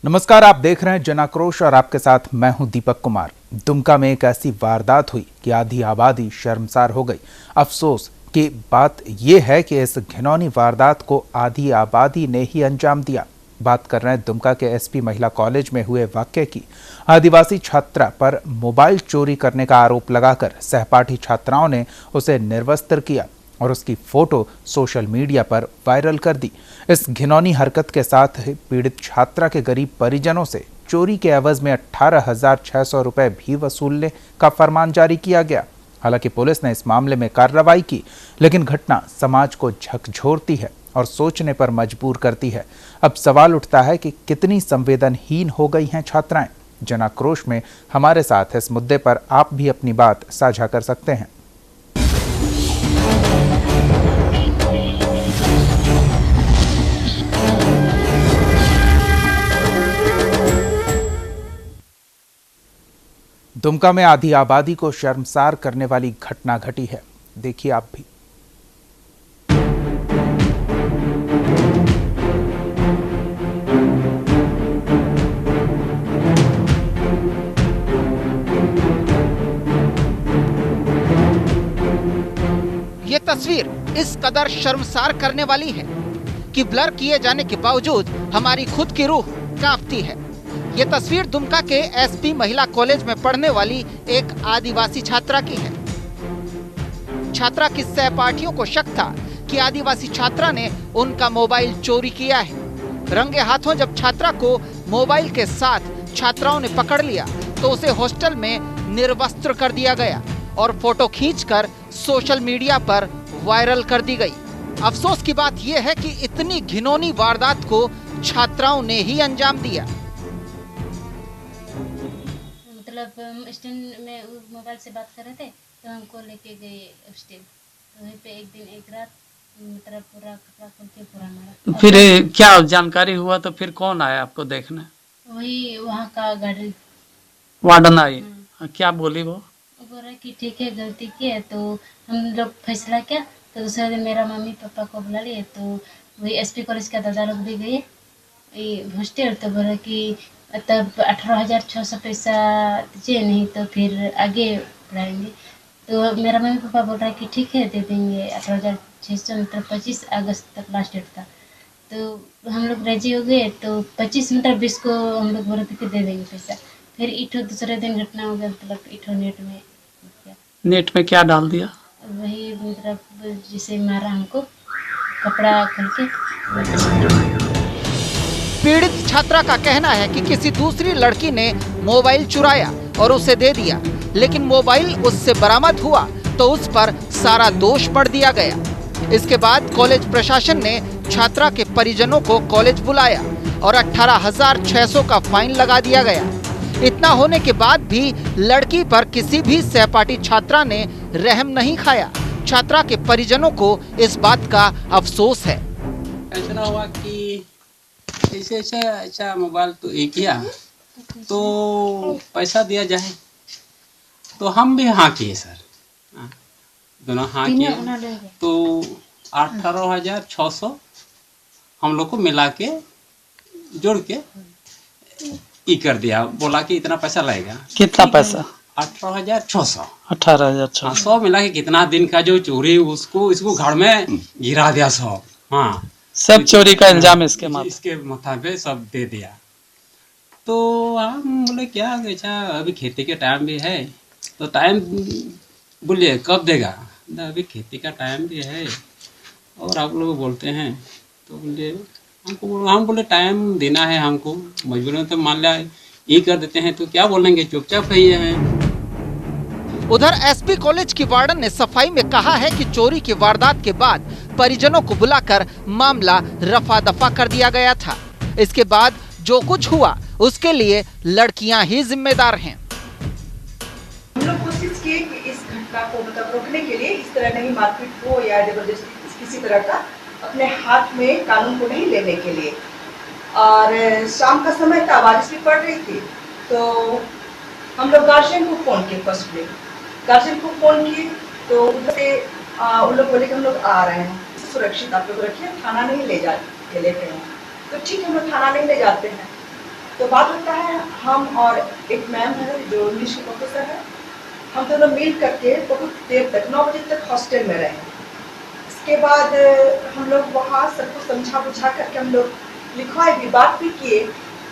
नमस्कार, आप देख रहे हैं जन आक्रोश और आपके साथ मैं हूं दीपक कुमार। दुमका में एक ऐसी वारदात हुई कि आधी आबादी शर्मसार हो गई। अफसोस की बात यह है कि इस घिनौनी वारदात को आधी आबादी ने ही अंजाम दिया। बात कर रहे हैं दुमका के एसपी महिला कॉलेज में हुए वाकये की। आदिवासी छात्रा पर मोबाइल चोरी करने का आरोप लगाकर सहपाठी छात्राओं ने उसे निर्वस्त्र किया और उसकी फोटो सोशल मीडिया पर वायरल कर दी। इस घिनौनी हरकत के साथ पीड़ित छात्रा के गरीब परिजनों से चोरी के एवज में 18,600 रुपए भी वसूलने का फरमान जारी किया गया। हालांकि पुलिस ने इस मामले में कार्रवाई की, लेकिन घटना समाज को झकझोरती है और सोचने पर मजबूर करती है। अब सवाल उठता है कि कितनी संवेदनहीन हो गई हैं छात्राएं। जन आक्रोश में हमारे साथ इस मुद्दे पर आप भी अपनी बात साझा कर सकते हैं। दुमका में आधी आबादी को शर्मसार करने वाली घटना घटी है, देखिए आप भी। ये तस्वीर इस कदर शर्मसार करने वाली है कि ब्लर किए जाने के बावजूद हमारी खुद की रूह कांपती है। ये तस्वीर दुमका के एसपी महिला कॉलेज में पढ़ने वाली एक आदिवासी छात्रा की है। छात्रा की सहपाठियों को शक था कि आदिवासी छात्रा ने उनका मोबाइल चोरी किया है। रंगे हाथों जब छात्रा को मोबाइल के साथ छात्राओं ने पकड़ लिया तो उसे हॉस्टल में निर्वस्त्र कर दिया गया और फोटो खींचकर सोशल मीडिया पर वायरल कर दी गई। अफसोस की बात यह है कि इतनी घिनौनी वारदात को छात्राओं ने ही अंजाम दिया। मतलब स्टैंड में मोबाइल से बात कर रहे थे तो हमको लेके गए स्टैंड, तो वहीं पे एक दिन एक रात मतलब पूरा कपड़ा खोल के पूरा मारा। फिर क्या जानकारी हुआ तो फिर कौन आया आपको देखने? वही वहाँ का गाड़ी वार्डन आई। क्या बोली वो बोल रहा कि ठीक है गलती की है, तो हम लोग फैसला किया। तो दूसरे दिन मेरा मम्मी पापा को बुला लिए, तो वही एसपी कॉलेज का दादा लोग भी गए हॉस्टल। तो बोला कि तब 18,600 पैसा दीजिए, नहीं तो फिर आगे पढ़ाएंगे। तो मेरा मम्मी पापा बोल रहा है कि ठीक है दे देंगे 18,600, मतलब 25 अगस्त तक लास्ट डेट था। तो हम लोग राजी हो गए। तो 25 मतलब 20 को हम लोग बोल रहे थे कि दे देंगे पैसा। फिर इठो दूसरे दिन घटना हो गया, मतलब इठो नेट में क्या डाल दिया? वही मतलब जिसे मारा हमको कपड़ा खोल के। पीड़ित छात्रा का कहना है कि किसी दूसरी लड़की ने मोबाइल चुराया और उसे दे दिया, लेकिन मोबाइल उससे बरामद हुआ तो उस पर सारा दोष पड़ दिया गया। इसके बाद कॉलेज प्रशासन ने छात्रा के परिजनों को कॉलेज बुलाया और 18,600 का फाइन लगा दिया गया। इतना होने के बाद भी लड़की पर किसी भी सहपाठी छात्रा ने रहम नहीं खाया। छात्रा के परिजनों को इस बात का अफसोस है। ऐसा हुआ कि ऐसे अच्छा मोबाइल तो एक किया तो पैसा दिया जाए, तो हम भी हाँ किए सर, दोनों हाँ किए। तो 18,600 हम लोग को मिला के जोड़ के कर दिया। बोला कि इतना पैसा लगेगा। कितना पैसा? 18,600। 18,600 मिला के कितना दिन का जो चोरी उसको इसको घर में गिरा दिया सब। हाँ, सब चोरी का इल्जाम इसके माथा पे सब दे दिया। तो हम बोले क्या अच्छा अभी खेती के टाइम भी है, तो टाइम बोलिए कब देगा? अभी खेती का टाइम भी है और आप लोग बोलते हैं, तो बोलिए हम बोले टाइम देना है हमको, मजबूरन तो मान लिया ये कर देते हैं, तो क्या बोलेंगे, चुपचाप ही है। उधर एसपी कॉलेज की वार्डन ने सफाई में कहा है कि चोरी की वारदात के बाद परिजनों को बुलाकर मामला रफा दफा कर दिया गया था। इसके बाद जो कुछ हुआ उसके लिए लड़कियां ही जिम्मेदार हैं। हम लोग कोशिश किए कि इस घटना को मतलब रोकने के लिए इस तरह नहीं मारपीट हो या जबरदस्ती किसी तरह का अपने हाथ में कानून को नहीं लेने के लिए। और शाम का समय था, बारिश भी पड़ रही थी, तो हम लोग गार्जियन को फोन किए। फर्स्ट में गार्जियन को फोन किए तो उधर से उन लोग बोले कि हम लोग आ रहे हैं, सुरक्षित आप लोग रखिए, थाना नहीं ले जा के लेते हैं। तो ठीक है, हम लोग थाना नहीं ले जाते हैं। तो बात होता है हम और एक मैम है जो इंग्लिश के प्रोफेसर है, हम दोनों मिल करके बहुत देर तक 9 बजे तक हॉस्टल में रहे। इसके बाद हम लोग वहाँ सबको समझा बुझा करके हम लोग लिखवाए भी, बात भी किए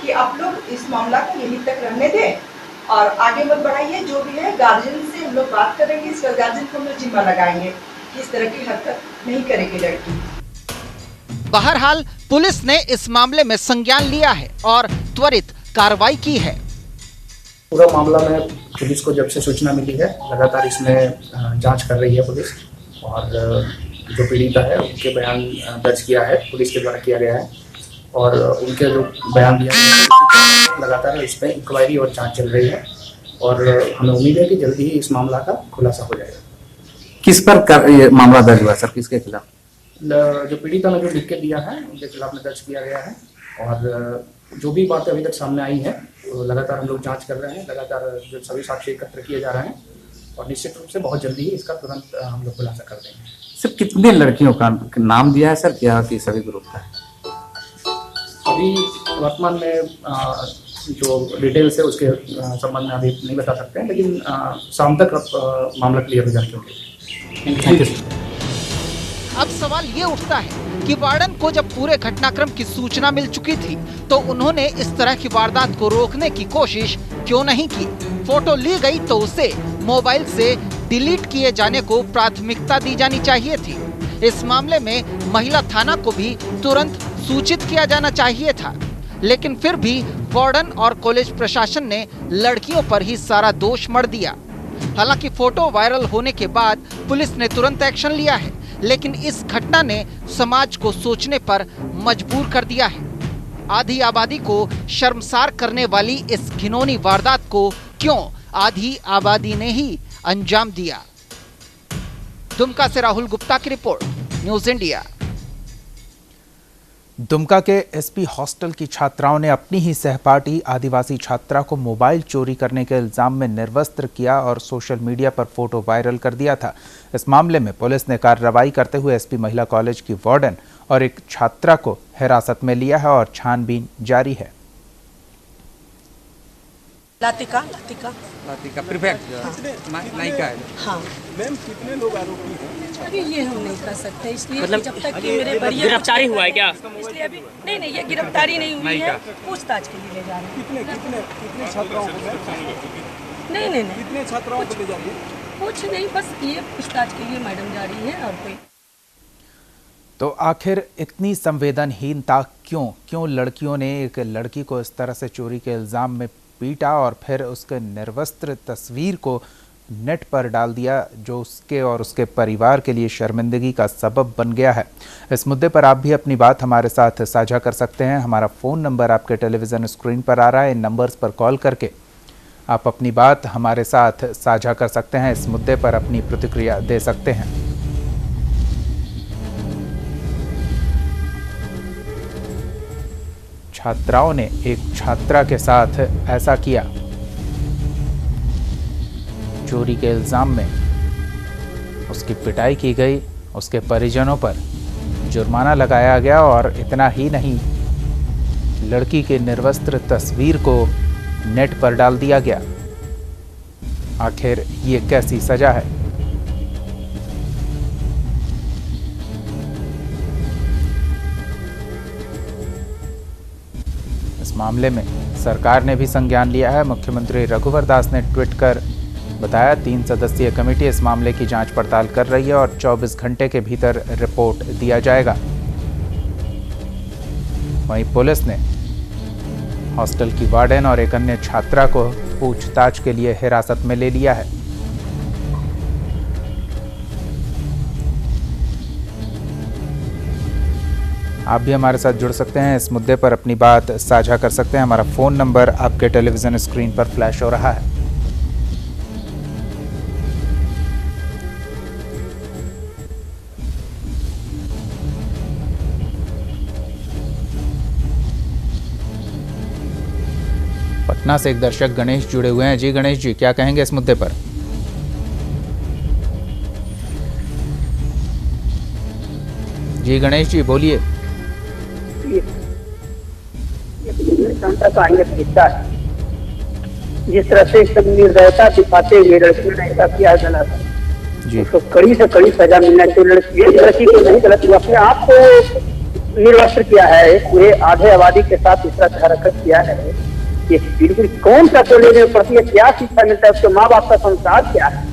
कि आप लोग इस मामला को यहीं तक रहने दें और आगे मत बढ़ाइए। जो भी है गार्जियन से हम लोग बात करेंगे, इसका गार्जियन को हम लोग जिम्मा लगाएंगे कि इस तरह की हरकत नहीं करेगी लड़की। बहरहाल पुलिस ने इस मामले में संज्ञान लिया है और त्वरित कार्रवाई की है। पूरा मामला में पुलिस को जब से सूचना मिली है लगातार इसमें जांच कर रही है पुलिस, और जो पीड़िता है उनके बयान दर्ज किया है पुलिस के द्वारा किया गया है, और उनके जो बयान दिया गया है लगातार इस पर इंक्वायरी और जांच चल रही है, और हमें उम्मीद है कि जल्दी ही इस मामला का खुलासा हो जाएगा। किस पर ये मामला दर्ज हुआ सर, किसके खिलाफ? जो पीड़िता ने जो लिख के दिया है उनके खिलाफ में दर्ज किया गया है, और जो भी बातें अभी तक सामने आई हैं तो लगातार हम लोग जांच कर रहे हैं, लगातार जो सभी साक्ष्य एकत्र किए जा रहे हैं, और निश्चित रूप से बहुत जल्दी ही इसका तुरंत हम लोग खुलासा कर देंगे। सर कितने लड़कियों का नाम दिया है सर, क्या कि सभी ग्रुप का है? अभी वर्तमान में जो डिटेल्स है उसके संबंध में अभी नहीं बता सकते हैं, लेकिन शाम तक मामला क्लियर हो जाएगा। Thank you sir. अब सवाल ये उठता है कि वार्डन को जब पूरे घटनाक्रम की सूचना मिल चुकी थी तो उन्होंने इस तरह की वारदात को रोकने की कोशिश क्यों नहीं की? फोटो ली गई तो उसे मोबाइल से डिलीट किए जाने को प्राथमिकता दी जानी चाहिए थी। इस मामले में महिला थाना को भी तुरंत सूचित किया जाना चाहिए था, लेकिन फिर भी वार्डन और कॉलेज प्रशासन ने लड़कियों पर ही सारा दोष मढ़ दिया। हालांकि फोटो वायरल होने के बाद पुलिस ने तुरंत एक्शन लिया है, लेकिन इस घटना ने समाज को सोचने पर मजबूर कर दिया है। आधी आबादी को शर्मसार करने वाली इस घिनौनी वारदात को क्यों आधी आबादी ने ही अंजाम दिया? दुमका से राहुल गुप्ता की रिपोर्ट, न्यूज़ इंडिया। दुमका के एसपी हॉस्टल की छात्राओं ने अपनी ही सहपाठी आदिवासी छात्रा को मोबाइल चोरी करने के इल्जाम में निर्वस्त्र किया और सोशल मीडिया पर फोटो वायरल कर दिया था। इस मामले में पुलिस ने कार्रवाई करते हुए एसपी महिला कॉलेज की वार्डन और एक छात्रा को हिरासत में लिया है और छानबीन जारी है। लातिका प्रीफेक्ट नायिका है। हाँ मैम, कितने लोग आरोपी हैं? अभी ये हम नहीं कर सकते, इसलिए मतलब जब तक कि मेरे बरिया गिरफ्तारी हुआ है क्या? इसलिए अभी नहीं, ये गिरफ्तारी नहीं हुई है, पूछताछ के लिए ले जा रहे हैं। कितने छात्राओं को? नहीं कितने छात्राओं को ले जा रही है? कुछ नहीं, बस ये पूछताछ के लिए मैडम जा रही है और कोई। तो आखिर इतनी संवेदनहीनता क्यों लड़कियों ने एक लड़की को इस तरह से चोरी के इल्जाम में पीटा और फिर उसके निर्वस्त्र तस्वीर को नेट पर डाल दिया, जो उसके और उसके परिवार के लिए शर्मिंदगी का सबब बन गया है। इस मुद्दे पर आप भी अपनी बात हमारे साथ साझा कर सकते हैं। हमारा फ़ोन नंबर आपके टेलीविज़न स्क्रीन पर आ रहा है। इन नंबर्स पर कॉल करके आप अपनी बात हमारे साथ साझा कर सकते हैं, इस मुद्दे पर अपनी प्रतिक्रिया दे सकते हैं। छात्राओं ने एक छात्रा के साथ ऐसा किया, चोरी के इल्जाम में उसकी पिटाई की गई, उसके परिजनों पर जुर्माना लगाया गया और इतना ही नहीं, लड़की के निर्वस्त्र तस्वीर को नेट पर डाल दिया गया। आखिर ये कैसी सजा है? इस मामले में सरकार ने भी संज्ञान लिया है। मुख्यमंत्री रघुवर दास ने ट्वीट कर बताया 3 सदस्यीय कमेटी इस मामले की जांच पड़ताल कर रही है और 24 घंटे के भीतर रिपोर्ट दिया जाएगा। वहीं पुलिस ने हॉस्टल की वार्डन और एक अन्य छात्रा को पूछताछ के लिए हिरासत में ले लिया है। आप भी हमारे साथ जुड़ सकते हैं, इस मुद्दे पर अपनी बात साझा कर सकते हैं। हमारा फ़ोन नंबर आपके टेलीविज़न स्क्रीन पर फ्लैश हो रहा है। पटना से एक दर्शक गणेश जुड़े हुए हैं। जी गणेश जी, क्या कहेंगे इस मुद्दे पर? जी गणेश जी बोलिए। क्षमता का अहमियत दिखता है। जिस तरह से एकदम निर्दयता दिखाते हुए लड़की ने ऐसा किया गलत, उसको कड़ी से कड़ी सजा मिलना चाहिए। लड़की को नहीं गलत, वो अपने आप को निर्वस्त्र किया है, पूरे आधे आबादी के साथ इस तरह हरकत किया है। ये बिल्कुल कौन सा तो लेने प्रति क्या शिक्षा मिलता है, उसके माँ बाप का संस्कार क्या है,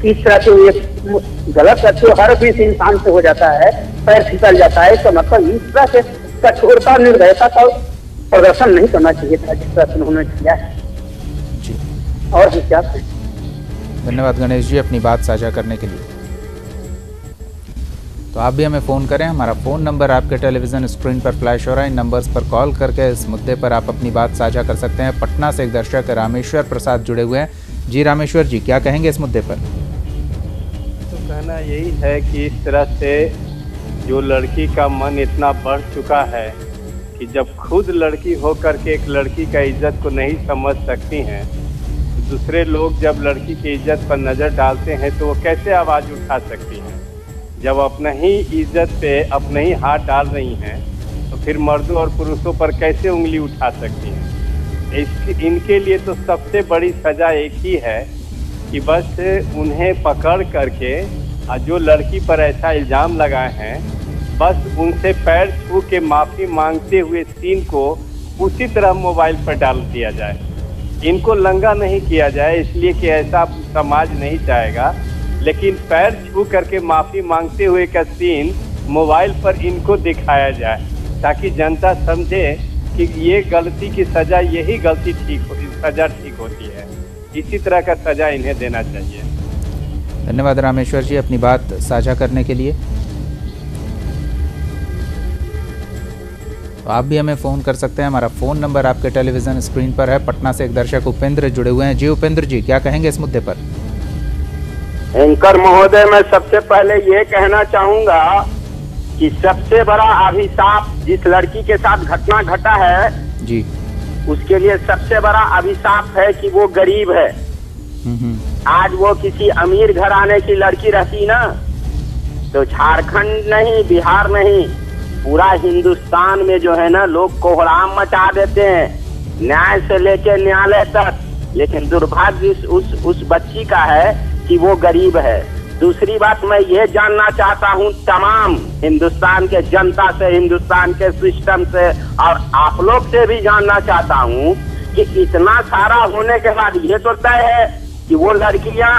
किस तरह से ये गलत तो हर भी इंसान से हो जाता है, पैर फिसल जाता है। इसका मतलब इस तरह से कठोरता निर्दयता का प्रदर्शन नहीं करना चाहिए था जिस तरह से उन्होंने किया है। और भी क्या कहें। धन्यवाद गणेश जी अपनी बात साझा करने के लिए। तो आप भी हमें फ़ोन करें, हमारा फ़ोन नंबर आपके टेलीविज़न स्क्रीन पर फ्लैश हो रहा है। इन नंबर्स पर कॉल करके इस मुद्दे पर आप अपनी बात साझा कर सकते हैं। पटना से एक दर्शक रामेश्वर प्रसाद जुड़े हुए हैं। जी रामेश्वर जी, क्या कहेंगे इस मुद्दे पर? तो कहना यही है कि इस तरह से जो लड़की का मन इतना बढ़ चुका है कि जब खुद लड़की होकर के एक लड़की का इज्जत को नहीं समझ सकती हैं, दूसरे लोग जब लड़की की इज्जत पर नज़र डालते हैं तो वो कैसे आवाज़ उठा सकती हैं। जब अपना ही इज्जत पे अपने ही हाथ डाल रही हैं तो फिर मर्दों और पुरुषों पर कैसे उंगली उठा सकती हैं। इनके लिए तो सबसे बड़ी सज़ा एक ही है कि बस उन्हें पकड़ करके जो लड़की पर ऐसा इल्ज़ाम लगाए हैं, बस उनसे पैर छू के माफ़ी मांगते हुए सीन को उसी तरह मोबाइल पर डाल दिया जाए। इनको लंगा नहीं किया जाए, इसलिए कि ऐसा समाज नहीं चाहेगा, लेकिन पैर छू करके माफ़ी मांगते हुए का सीन मोबाइल पर इनको दिखाया जाए ताकि जनता समझे कि ये गलती की सज़ा यही गलती सज़ा ठीक होती है। इसी तरह का सज़ा इन्हें देना चाहिए। धन्यवाद रामेश्वर जी अपनी बात साझा करने के लिए। तो आप भी हमें फ़ोन कर सकते हैं, हमारा फ़ोन नंबर आपके टेलीविज़न स्क्रीन पर है। पटना से एक दर्शक उपेंद्र जुड़े हुए हैं। जी उपेंद्र जी, क्या कहेंगे इस मुद्दे पर? एंकर महोदय, मैं सबसे पहले ये कहना चाहूँगा कि सबसे बड़ा अभिशाप जिस लड़की के साथ घटना घटा है जी, उसके लिए सबसे बड़ा अभिशाप है कि वो गरीब है। आज वो किसी अमीर घराने की लड़की रहती ना तो झारखंड नहीं, बिहार नहीं, पूरा हिंदुस्तान में जो है ना लोग कोहराम मचा देते हैं, न्याय से लेकर न्यायालय तक। लेकिन दुर्भाग्य उस बच्ची का है कि वो गरीब है। दूसरी बात मैं ये जानना चाहता हूँ तमाम हिंदुस्तान के जनता से, हिंदुस्तान के सिस्टम से और आप लोग से भी जानना चाहता हूँ कि इतना सारा होने के बाद ये तो तय है कि वो लड़कियाँ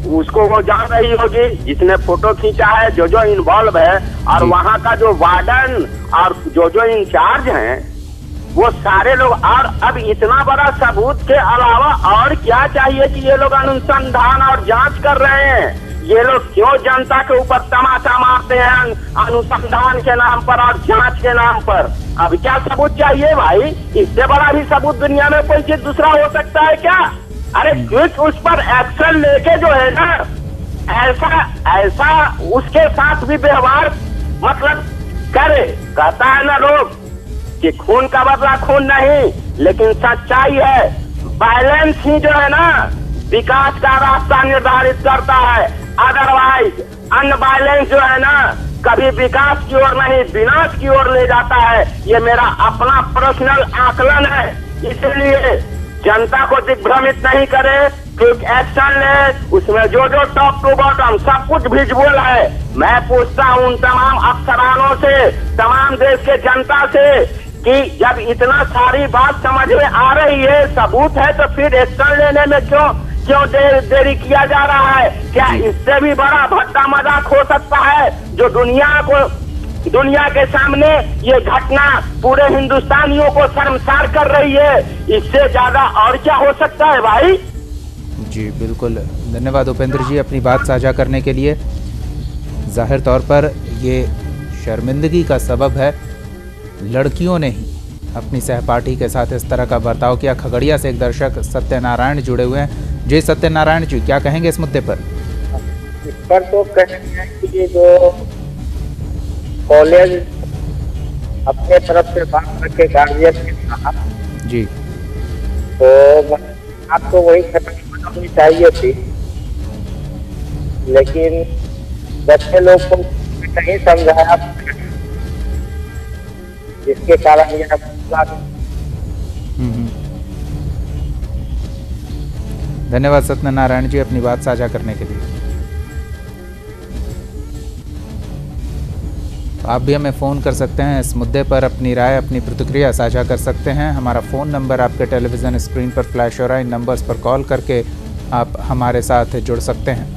उसको वो जान रही होगी जिसने फोटो खींचा है, जो इन्वॉल्व है, और वहाँ का जो वार्डन और जो इंचार्ज हैं वो सारे लोग। और अब इतना बड़ा सबूत के अलावा और क्या चाहिए कि ये लोग अनुसंधान और जांच कर रहे हैं। ये लोग क्यों जनता के ऊपर तमाचा मारते हैं अनुसंधान के नाम पर और जांच के नाम पर? अब क्या सबूत चाहिए भाई? इससे बड़ा भी सबूत दुनिया में कोई चीज दूसरा हो सकता है क्या? अरे क्विक उस पर एक्शन लेके जो है ना ऐसा उसके साथ भी व्यवहार मतलब करे। कहता है ना लोग कि खून का बदला खून नहीं, लेकिन सच्चाई है बैलेंस ही जो है ना विकास का रास्ता निर्धारित करता है। अदरवाइज अनबैलेंस जो है ना कभी विकास की ओर नहीं विनाश की ओर ले जाता है। ये मेरा अपना पर्सनल आकलन है, इसलिए जनता को दिग्भ्रमित नहीं करे, क्विक एक्शन ले। उसमें जो टॉप टू बॉटम सब कुछ विजुअल है। मैं पूछता हूँ उन तमाम अफसरानों से, तमाम देश के जनता से कि जब इतना सारी बात समझ में आ रही है, सबूत है, तो फिर एक्शन लेने में क्यों देरी किया जा रहा है? क्या इससे भी बड़ा भट्टा मजाक हो सकता है जो दुनिया के सामने ये घटना पूरे हिंदुस्तानियों को शर्मसार कर रही है? इससे ज्यादा और क्या हो सकता है भाई? जी बिल्कुल, धन्यवाद उपेंद्र जी अपनी बात साझा करने के लिए। जाहिर तौर पर ये शर्मिंदगी का सबब है, लड़कियों ने ही अपनी सहपाठी के साथ इस तरह का बर्ताव किया। खगड़िया से एक दर्शक सत्यनारायण जुड़े हुए हैं। जी सत्यनारायण जी, क्या कहेंगे इस मुद्दे पर? इस पर तो कहेंगे कि ये जो कॉलेज अपने तरफ से बात करके गार्जियन के साथ जी, तो आपको वही करनी चाहिए थी, लेकिन बच्चे लोग को नहीं समझाया, जिसके कारण यह धन्यवाद सत्यनारायण जी अपनी बात साझा करने के लिए। आप भी हमें फ़ोन कर सकते हैं, इस मुद्दे पर अपनी राय अपनी प्रतिक्रिया साझा कर सकते हैं। हमारा फ़ोन नंबर आपके टेलीविज़न स्क्रीन पर फ्लैश हो रहा है, इन नंबर्स पर कॉल करके आप हमारे साथ जुड़ सकते हैं।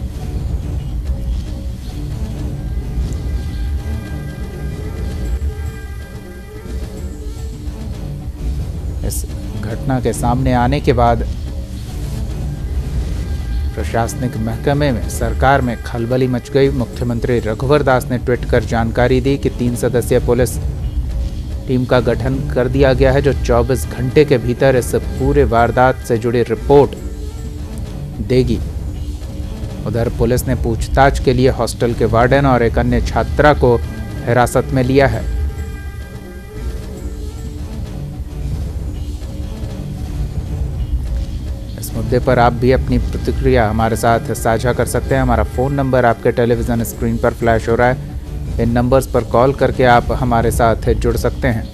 इस घटना के सामने आने के बाद प्रशासनिक महकमे में सरकार में खलबली मच गई। मुख्यमंत्री रघुवर दास ने ट्वीट कर जानकारी दी कि 3 सदस्यीय पुलिस टीम का गठन कर दिया गया है जो 24 घंटे के भीतर इस पूरे वारदात से जुड़ी रिपोर्ट देगी। उधर पुलिस ने पूछताछ के लिए हॉस्टल के वार्डन और एक अन्य छात्रा को हिरासत में लिया है। इस मुद्दे पर आप भी अपनी प्रतिक्रिया हमारे साथ साझा कर सकते हैं। हमारा फ़ोन नंबर आपके टेलीविज़न स्क्रीन पर फ्लैश हो रहा है, इन नंबर्स पर कॉल करके आप हमारे साथ जुड़ सकते हैं।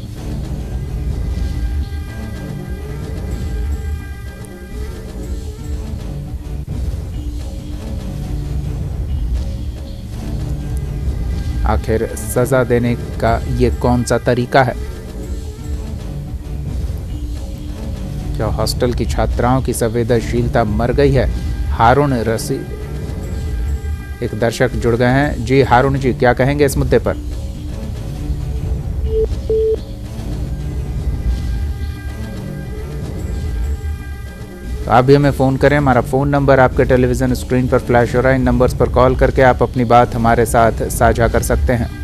आखिर सजा देने का ये कौन सा तरीका है? क्या हॉस्टल की छात्राओं की संवेदनशीलता मर गई है? हारून रशीद एक दर्शक जुड़ गए हैं। जी हारून जी, क्या कहेंगे इस मुद्दे पर? तो आप भी हमें फ़ोन करें, हमारा फ़ोन नंबर आपके टेलीविज़न स्क्रीन पर फ्लैश हो रहा है, इन नंबर्स पर कॉल करके आप अपनी बात हमारे साथ साझा कर सकते हैं।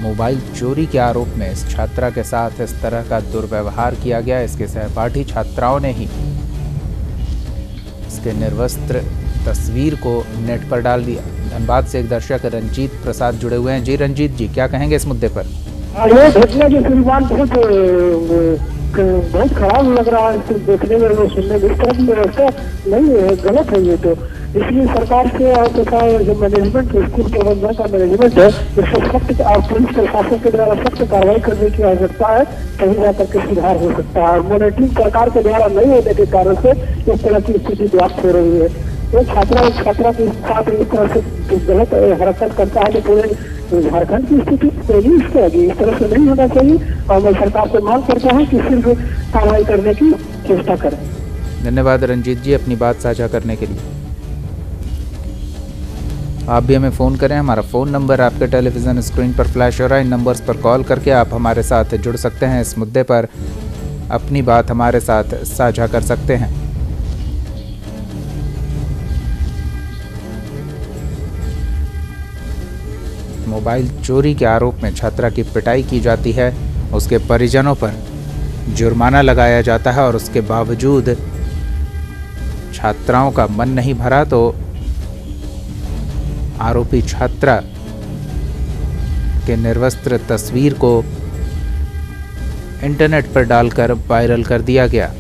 मोबाइल चोरी के आरोप में इस छात्रा के साथ इस तरह का दुर्व्यवहार किया गया। इसके सहपाठी छात्राओं ने ही इसके निर्वस्त्र तस्वीर को नेट पर डाल दिया। धनबाद से एक दर्शक रंजीत प्रसाद जुड़े हुए हैं। जी रंजीत जी, क्या कहेंगे इस मुद्दे पर? ये घटना की शुरुआत बहुत खराब लग रहा है देखने में और सुनने में। इस तरह की व्यवस्था नहीं है, गलत है ये तो। इसलिए सरकार से और जो मैनेजमेंट स्कूल प्रबंधन का मैनेजमेंट है, इससे सख्त और पुलिस प्रशासन के द्वारा सख्त कार्रवाई करने की आवश्यकता है, कहीं जाकर के सुधार हो सकता है। मॉनिटरिंग सरकार के द्वारा नहीं होने के कारण से इस तरह की स्थिति व्याप्त हो रही है। तो छात्रा के साथ इस तरह से गलत हरकत करता है तो पूरे झारखंड की स्थिति तेजी इसके आगे इस तरह से नहीं होना चाहिए। और मैं सरकार से मांग करता हूँ कि सिर्फ कार्रवाई करने की चेष्टा करें। धन्यवाद रंजीत जी अपनी बात साझा करने के लिए। आप भी हमें फ़ोन करें, हमारा फ़ोन नंबर आपके टेलीविज़न स्क्रीन पर फ्लैश हो रहा है, इन नंबर्स पर कॉल करके आप हमारे साथ जुड़ सकते हैं। इस मुद्दे पर अपनी बात हमारे साथ साझा कर सकते हैं। मोबाइल चोरी के आरोप में छात्रा की पिटाई की जाती है, उसके परिजनों पर जुर्माना लगाया जाता है और उसके बावजूद छात्राओं का मन नहीं भरा तो आरोपी छात्रा के निर्वस्त्र तस्वीर को इंटरनेट पर डालकर वायरल कर दिया गया।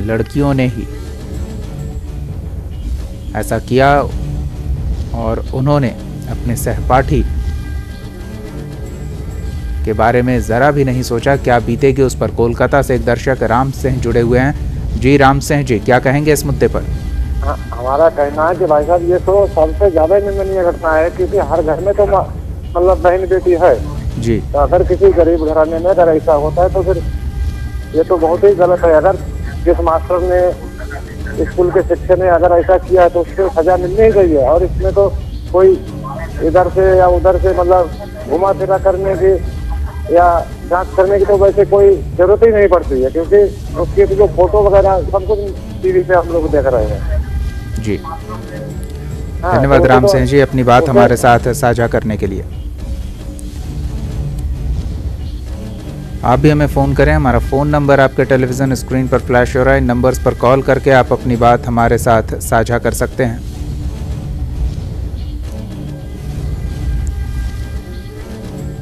लड़कियों ने ही ऐसा किया और उन्होंने अपने सहपाठी के बारे में ज़रा भी नहीं सोचा क्या बीतेगी उस पर। कोलकाता से एक दर्शक राम सिंह जुड़े हुए हैं। जी राम सिंह जी, क्या कहेंगे इस मुद्दे पर? हमारा कहना है कि भाई साहब ये तो सबसे ज़्यादा निंदनीय घटना है, क्योंकि हर घर में तो मतलब बहन बेटी है जी। तो अगर किसी गरीब घराने में अगर ऐसा होता है तो फिर ये तो बहुत ही गलत है। अगर जिस मास्टर ने स्कूल के शिक्षक ने अगर ऐसा किया है तो उसको सजा मिलनी ही गई है। और इसमें तो कोई इधर से या उधर से मतलब घुमा फिरा करने की या जांच करने की तो वैसे कोई जरूरत ही नहीं पड़ती है, क्योंकि उसके जो फोटो वगैरह सब कुछ टीवी पे हम लोग देख रहे हैं जी। धन्यवाद राम सिंह जी अपनी बात हमारे साथ साझा करने के लिए। आप भी हमें फ़ोन करें, हमारा फ़ोन नंबर आपके टेलीविज़न स्क्रीन पर फ्लैश हो रहा है, इन नंबर्स पर कॉल करके आप अपनी बात हमारे साथ साझा कर सकते हैं।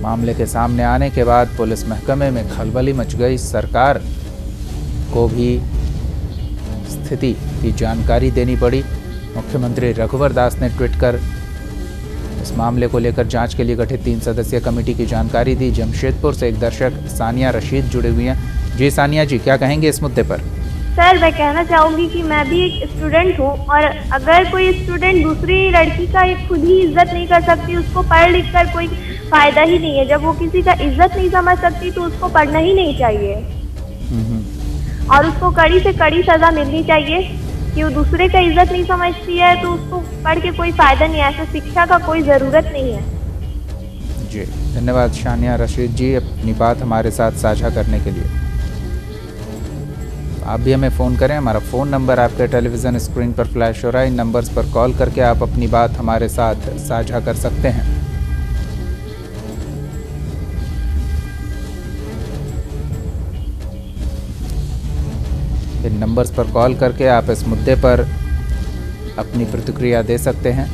मामले के सामने आने के बाद पुलिस महकमे में खलबली मच गई। सरकार को भी स्थिति की जानकारी देनी पड़ी। मुख्यमंत्री रघुवर दास ने ट्वीट कर इस मामले को लेकर जांच के लिए गठित 3 सदस्यीय कमेटी की जानकारी दी। जमशेदपुर से एक दर्शक सानिया रशीद जुड़े हुए हैं। जी सानिया जी, क्या कहेंगे इस मुद्दे पर? सर, मैं कहना चाहूँगी कि मैं भी एक स्टूडेंट हूँ और अगर कोई स्टूडेंट दूसरी लड़की का खुद ही इज्जत नहीं कर सकती, उसको पढ़ लिख कर कोई फायदा ही नहीं है। जब वो किसी का इज्जत नहीं समझ सकती तो उसको पढ़ना ही नहीं चाहिए और उसको कड़ी से कड़ी सजा मिलनी चाहिए कि वो दूसरे का इज्जत नहीं समझती है तो उसको पढ़ के कोई फायदा नहीं है। ऐसे शिक्षा का कोई ज़रूरत नहीं है। जी धन्यवाद सानिया रशीद जी, अपनी बात हमारे साथ साझा करने के लिए। आप भी हमें फ़ोन करें, हमारा फ़ोन नंबर आपके टेलीविज़न स्क्रीन पर फ्लैश हो रहा है। इन नंबर्स पर कॉल करके आप अपनी बात हमारे साथ साझा कर सकते हैं। इन नंबर्स पर कॉल करके आप इस मुद्दे पर अपनी प्रतिक्रिया दे सकते हैं।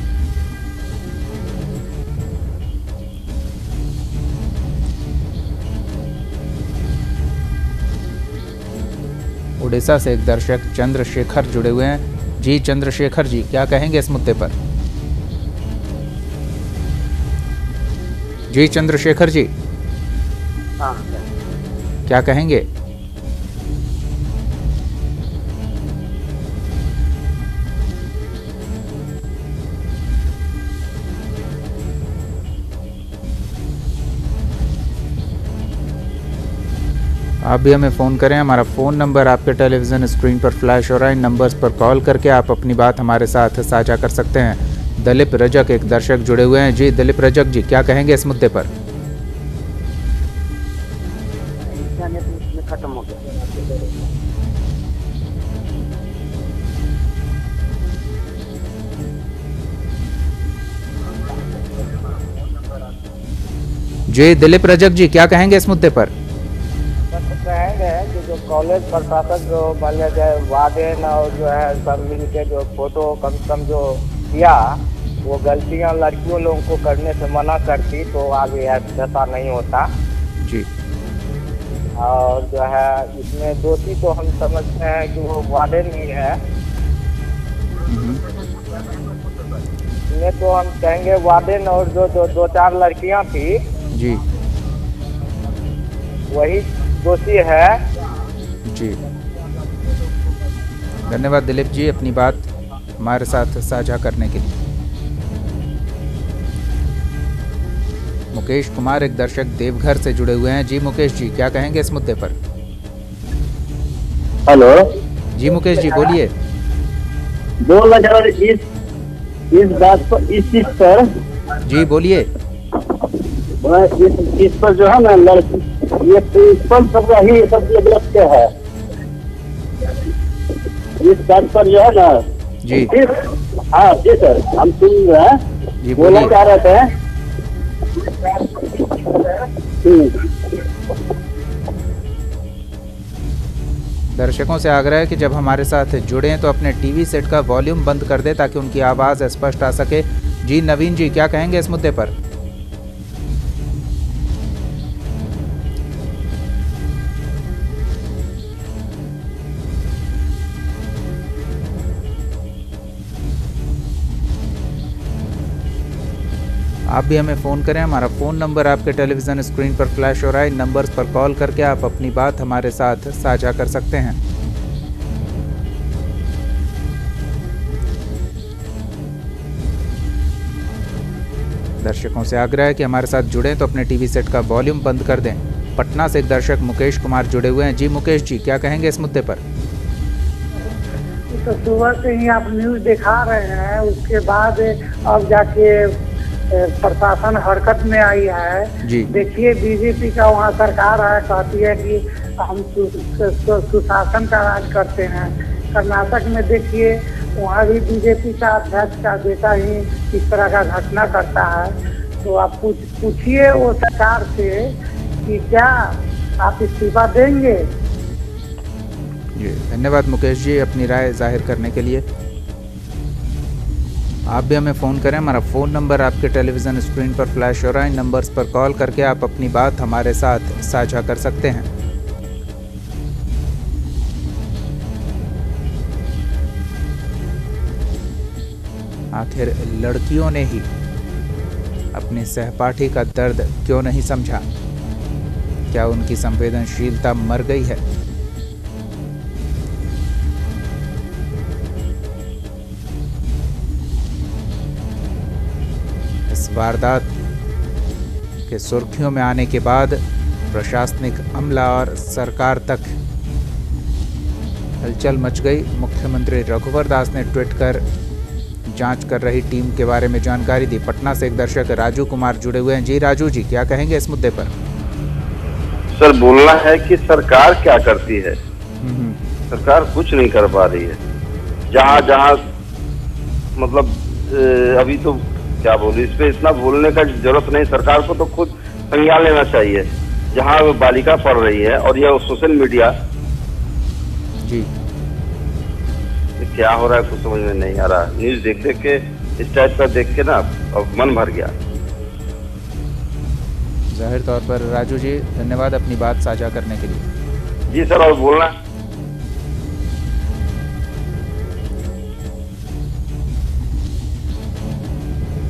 उड़ीसा से एक दर्शक चंद्रशेखर जुड़े हुए हैं। जी चंद्रशेखर जी, क्या कहेंगे इस मुद्दे पर? जी चंद्रशेखर जी, क्या कहेंगे? आप भी हमें फ़ोन करें, हमारा फ़ोन नंबर आपके टेलीविज़न स्क्रीन पर फ्लैश हो रहा है। इन नंबर्स पर कॉल करके आप अपनी बात हमारे साथ साझा कर सकते हैं। दिलीप रजक एक दर्शक जुड़े हुए हैं। जी दिलीप रजक जी, क्या कहेंगे इस मुद्दे पर? खत्म हो गया। जी दिलीप रजक जी, क्या कहेंगे इस मुद्दे पर? कहेंगे कि जो कॉलेज प्रशासन जो मान लिया जाए वार्डन और जो है सब मिल के जो फोटो कम से कम जो किया वो गलतियां लड़कियों लोगों को करने से मना करती तो आगे ऐसा नहीं होता जी। और जो है इसमें दोषी तो हम समझते हैं कि वो वार्डन ही है। इसमें तो हम कहेंगे वार्डन और जो 2-4 लड़कियां थी जी, वही दोषी है। जी धन्यवाद दिलीप जी, अपनी बात हमारे साथ साझा करने के लिए। मुकेश कुमार एक दर्शक देवघर से जुड़े हुए हैं। जी मुकेश जी, क्या कहेंगे इस मुद्दे पर? हेलो जी मुकेश जी, बोलिए। बोल रहा इस बात पर, इस चीज पर जी बोलिए। इस पर जो है ना लड़की ये प्रिंसिपल सब ही सब गलत है। इस बात पर जो है ना जी, हाँ जी सर, हम सुन रहे हैं, जी बोलना चाह रहे थे। दर्शकों से आग्रह है कि जब हमारे साथ जुड़े तो अपने टीवी सेट का वॉल्यूम बंद कर दे ताकि उनकी आवाज़ स्पष्ट आ सके। जी नवीन जी, क्या कहेंगे इस मुद्दे पर? आप भी हमें फ़ोन करें, हमारा फ़ोन नंबर आपके टेलीविज़न स्क्रीन पर फ्लैश हो रहा है। इन नंबर्स पर कॉल करके आप अपनी बात हमारे साथ साझा कर सकते हैं। दर्शकों से आग्रह है कि हमारे साथ जुड़ें तो अपने टीवी सेट का वॉल्यूम बंद कर दें। पटना से एक दर्शक मुकेश कुमार जुड़े हुए हैं। जी मुकेश जी, क्या कहेंगे इस मुद्दे पर? तो सुबह से ही आप न्यूज़ दिखा रहे हैं, उसके बाद अब जाके प्रशासन हरकत में आई है। देखिए बीजेपी का वहाँ सरकार है, कहती है कि हम सुशासन का राज करते हैं। कर्नाटक में देखिए वहाँ भी बीजेपी का अध्यक्ष का बेटा ही इस तरह का घटना करता है। तो आप पूछिए वो सरकार से कि क्या आप इस्तीफा देंगे? जी धन्यवाद मुकेश जी, अपनी राय जाहिर करने के लिए। आप भी हमें फ़ोन करें, हमारा फ़ोन नंबर आपके टेलीविज़न स्क्रीन पर फ्लैश हो रहा है। इन नंबर्स पर कॉल करके आप अपनी बात हमारे साथ साझा कर सकते हैं। आखिर लड़कियों ने ही अपने सहपाठी का दर्द क्यों नहीं समझा? क्या उनकी संवेदनशीलता मर गई है? इस वारदात के सुर्खियों में आने के बाद प्रशासनिक अमला और सरकार तक हलचल मच गई। मुख्यमंत्री रघुवर दास ने ट्वीट कर जांच कर रही टीम के बारे में जानकारी दी। पटना से एक दर्शक राजू कुमार जुड़े हुए हैं। जी राजू जी, क्या कहेंगे इस मुद्दे पर? सर, बोलना है कि सरकार क्या करती है। सरकार कुछ नहीं कर पा रही है। जहाँ मतलब अभी तो क्या बोलूं, इस पे इतना बोलने का जरूरत नहीं। सरकार को तो खुद संज्ञान लेना चाहिए। जहाँ बालिका पढ़ रही है और यह सोशल मीडिया जी क्या हो रहा है कुछ समझ में नहीं आ रहा। न्यूज देख के इस टाइप का देख के ना अब मन भर गया। जाहिर तौर पर राजू जी, धन्यवाद अपनी बात साझा करने के लिए। जी सर, और बोलना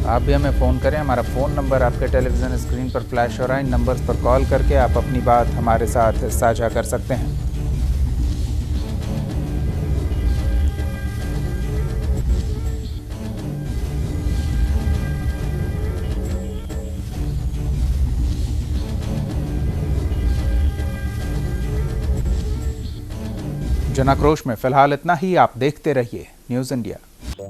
आप भी हमें फ़ोन करें। हमारा फ़ोन नंबर आपके टेलीविज़न स्क्रीन पर फ्लैश हो रहा है। इन नंबर्स पर कॉल करके आप अपनी बात हमारे साथ साझा कर सकते हैं। जनाक्रोश में फिलहाल इतना ही। आप देखते रहिए न्यूज़ इंडिया।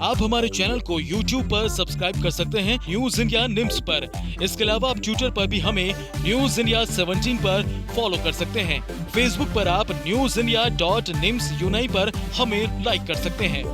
आप हमारे चैनल को YouTube पर सब्सक्राइब कर सकते हैं न्यूज़ इंडिया निम्स पर। इसके अलावा आप ट्विटर पर भी हमें न्यूज़ इंडिया 17 पर फॉलो कर सकते हैं। फेसबुक पर आप newsindia.nimsUnai पर हमें लाइक कर सकते हैं।